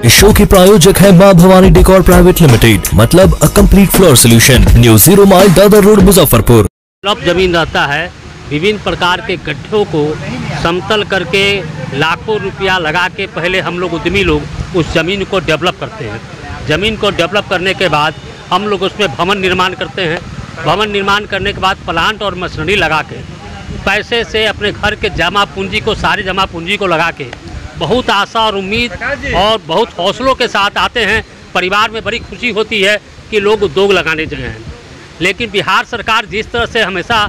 इस शो के प्रायोजक है मां भवानी डेकोर प्राइवेट लिमिटेड, मतलब a complete floor solution, new 0 mile Dadar road Muzaffarpur. अब जमीन रहता है, विभिन्न प्रकार के गड्ढों को समतल करके लाखों रुपया लगा के पहले हम लोग उद्यमी लोग उस ज़मीन को डेवलप करते हैं। ज़मीन को डेवलप करने के बाद हम लोग उसमें भवन निर्माण करते हैं। भवन निर्माण करने के बाद प्लांट और मशीनरी लगा के पैसे से अपने घर के जमा पूंजी को, सारी जमा पूंजी को लगा के बहुत आशा और उम्मीद और बहुत हौसलों के साथ आते हैं। परिवार में बड़ी खुशी होती है कि लोग उद्योग लगाने जाए हैं। लेकिन बिहार सरकार जिस तरह से हमेशा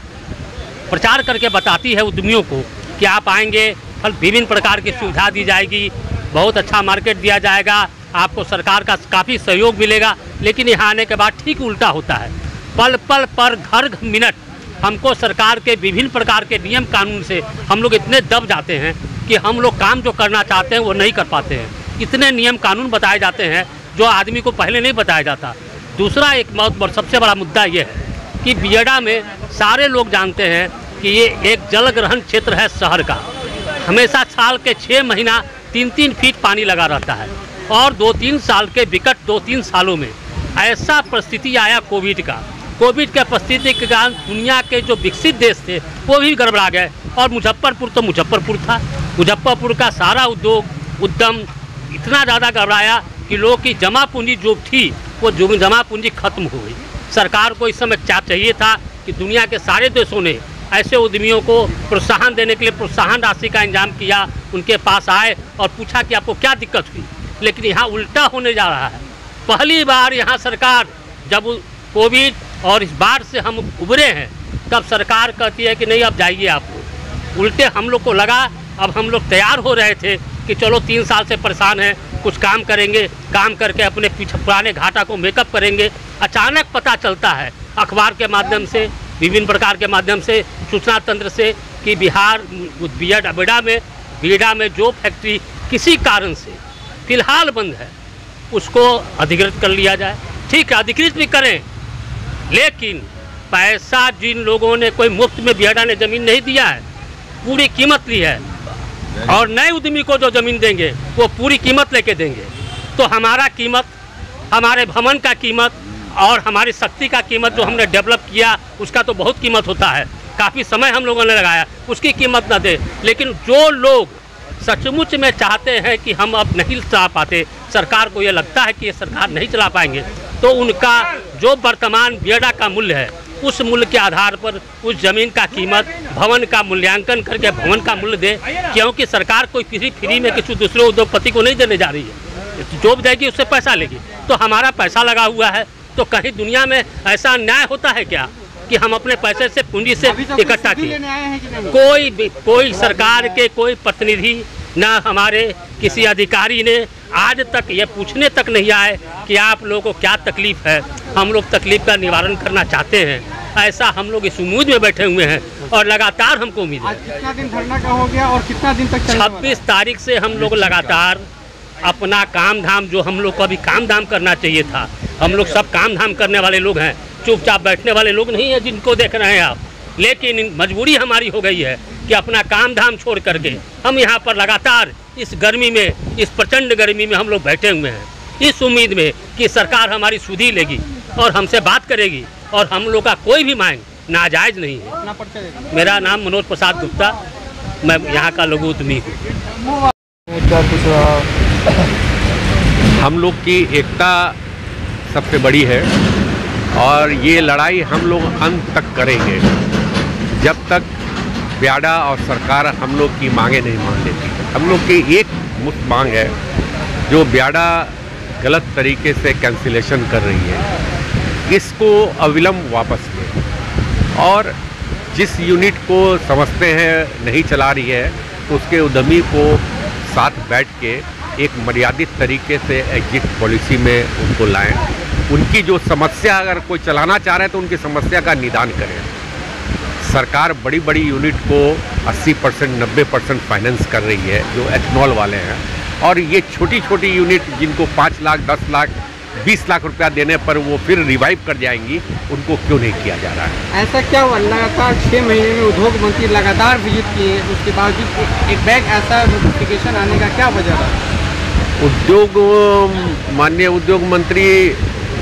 प्रचार करके बताती है उद्यमियों को कि आप आएंगे, विभिन्न प्रकार की सुविधा दी जाएगी, बहुत अच्छा मार्केट दिया जाएगा, आपको सरकार का काफ़ी सहयोग मिलेगा, लेकिन यहाँ आने के बाद ठीक उल्टा होता है। पल पल पर घर मिनट हमको सरकार के विभिन्न प्रकार के नियम कानून से हम लोग इतने दब जाते हैं कि हम लोग काम जो करना चाहते हैं वो नहीं कर पाते हैं। इतने नियम कानून बताए जाते हैं जो आदमी को पहले नहीं बताया जाता। दूसरा एक बहुत सबसे बड़ा मुद्दा ये है कि बियडा में सारे लोग जानते हैं कि ये एक जल ग्रहण क्षेत्र है शहर का। हमेशा साल के 6 महीना 3-3 फीट पानी लगा रहता है और 2-3 साल के विकट 2-3 सालों में ऐसा परिस्थिति आया कोविड के परिस्थिति के कारण दुनिया के जो विकसित देश थे वो भी गड़बड़ा गए। और मुजफ्फरपुर तो मुजफ्फरपुर था, मुजफ्फरपुर का सारा उद्यम इतना ज़्यादा गड़बड़ाया कि लोगों की जमा पूंजी जो थी वो जमा पूंजी खत्म हो गई। सरकार को इस समय क्या चाहिए था कि दुनिया के सारे देशों ने ऐसे उद्यमियों को प्रोत्साहन देने के लिए प्रोत्साहन राशि का इंतजाम किया, उनके पास आए और पूछा कि आपको क्या दिक्कत हुई। लेकिन यहाँ उल्टा होने जा रहा है। पहली बार यहाँ सरकार, जब कोविड और इस बाढ़ से हम उभरे हैं, तब सरकार कहती है कि नहीं अब जाइए आप लोग। उल्टे हम लोग को लगा, अब हम लोग तैयार हो रहे थे कि चलो 3 साल से परेशान हैं, कुछ काम करेंगे, काम करके अपने पुराने घाटा को मेकअप करेंगे। अचानक पता चलता है अखबार के माध्यम से, विभिन्न प्रकार के माध्यम से, सूचना तंत्र से कि बियडा में जो फैक्ट्री किसी कारण से फिलहाल बंद है उसको अधिकृत कर लिया जाए। ठीक है, अधिकृत भी करें, लेकिन पैसा जिन लोगों ने, कोई मुफ्त में बियडा ने ज़मीन नहीं दिया है, पूरी कीमत ली है। और नए उद्यमी को जो ज़मीन देंगे वो पूरी कीमत लेके देंगे। तो हमारा कीमत, हमारे भवन का कीमत और हमारी शक्ति का कीमत जो हमने डेवलप किया उसका तो बहुत कीमत होता है, काफ़ी समय हम लोगों ने लगाया, उसकी कीमत न दे। लेकिन जो लोग सचमुच में चाहते हैं कि हम अब नहीं चला पाते, सरकार को ये लगता है कि ये सरकार नहीं चला पाएंगे, तो उनका जो वर्तमान बियडा का मूल्य है उस मूल्य के आधार पर उस ज़मीन का कीमत, भवन का मूल्यांकन करके भवन का मूल्य दे। क्योंकि सरकार कोई किसी फ्री में किसी दूसरे उद्योगपति को नहीं देने जा रही है, जो भी देगी उससे पैसा लेगी। तो हमारा पैसा लगा हुआ है, तो कहीं दुनिया में ऐसा अन्याय होता है क्या कि हम अपने पैसे से, पूंजी से इकट्ठा किए? कोई सरकार के कोई प्रतिनिधि न हमारे किसी अधिकारी ने आज तक ये पूछने तक नहीं आए कि आप लोगों को क्या तकलीफ़ है। हम लोग तकलीफ़ का निवारण करना चाहते हैं, ऐसा हम लोग इस उम्मीद में बैठे हुए हैं और लगातार हमको उम्मीद है। कितना दिन धरना का हो गया और कितना दिन तक? 26 तारीख से हम लोग लगातार अपना काम धाम, जो हम लोग को अभी काम धाम करना चाहिए था, हम लोग सब काम धाम करने वाले लोग हैं, चुपचाप बैठने वाले लोग नहीं हैं जिनको देख रहे हैं आप। लेकिन मजबूरी हमारी हो गई है कि अपना काम धाम छोड़ करके हम यहाँ पर लगातार इस गर्मी में, इस प्रचंड गर्मी में हम लोग बैठे हुए हैं, इस उम्मीद में कि सरकार हमारी सुधी लेगी और हमसे बात करेगी और हम लोग का कोई भी मांग नाजायज़ नहीं है। मेरा नाम मनोज प्रसाद गुप्ता, मैं यहाँ का लघु उद्यमी हूँ। हम लोग की एकता सबसे बड़ी है और ये लड़ाई हम लोग अंत तक करेंगे जब तक बियडा और सरकार हम लोग की मांगे नहीं मान लेती। हम लोग की एक मुख्य मांग है, जो बियडा गलत तरीके से कैंसिलेशन कर रही है, इसको अविलंब वापस लें और जिस यूनिट को समझते हैं नहीं चला रही है तो उसके उद्यमी को साथ बैठ के एक मर्यादित तरीके से एग्जिट पॉलिसी में उनको लाएं। उनकी जो समस्या, अगर कोई चलाना चाह रहे हैं तो उनकी समस्या का निदान करें। सरकार बड़ी बड़ी यूनिट को 80%, 90% फाइनेंस कर रही है, जो एथनॉल वाले हैं, और ये छोटी छोटी यूनिट जिनको 5 लाख, 10 लाख, 20 लाख रुपया देने पर वो फिर रिवाइव कर जाएंगी, उनको क्यों नहीं किया जा रहा है? ऐसा क्या हुआ? लगातार 6 महीने में उद्योग मंत्री लगातार विजिट किए, उसके बावजूद एक बैग ऐसा नोटिफिकेशन आने का क्या वजह था? माननीय उद्योग मंत्री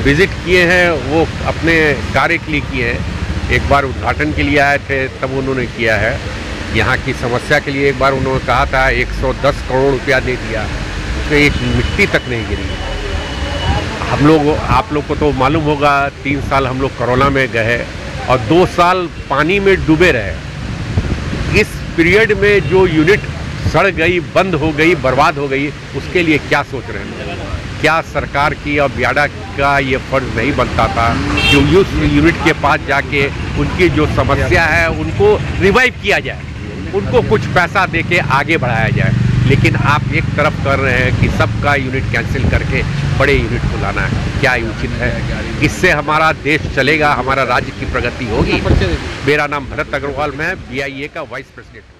विजिट किए हैं, वो अपने कार्य के लिए किए हैं। एक बार उद्घाटन के लिए आए थे तब उन्होंने किया है। यहाँ की समस्या के लिए एक बार उन्होंने कहा था 110 करोड़ रुपया दे दिया, तो एक मिट्टी तक नहीं गिरी। हम लोग, आप लोग को तो मालूम होगा, 3 साल हम लोग कोरोना में गए और 2 साल पानी में डूबे रहे। इस पीरियड में जो यूनिट सड़ गई, बंद हो गई, बर्बाद हो गई, उसके लिए क्या सोच रहे हैं? क्या सरकार की और ब्याडा का ये फर्ज नहीं बनता था कि उस यूनिट के पास जाके उनकी जो समस्या है उनको रिवाइव किया जाए, उनको कुछ पैसा देके आगे बढ़ाया जाए? लेकिन आप एक तरफ कर रहे हैं कि सबका यूनिट कैंसिल करके बड़े यूनिट को लाना है। क्या उचित है? इससे हमारा देश चलेगा, हमारा राज्य की प्रगति होगी? मेरा नाम भरत अग्रवाल, मैं BIA का वाइस प्रेसिडेंट हूँ।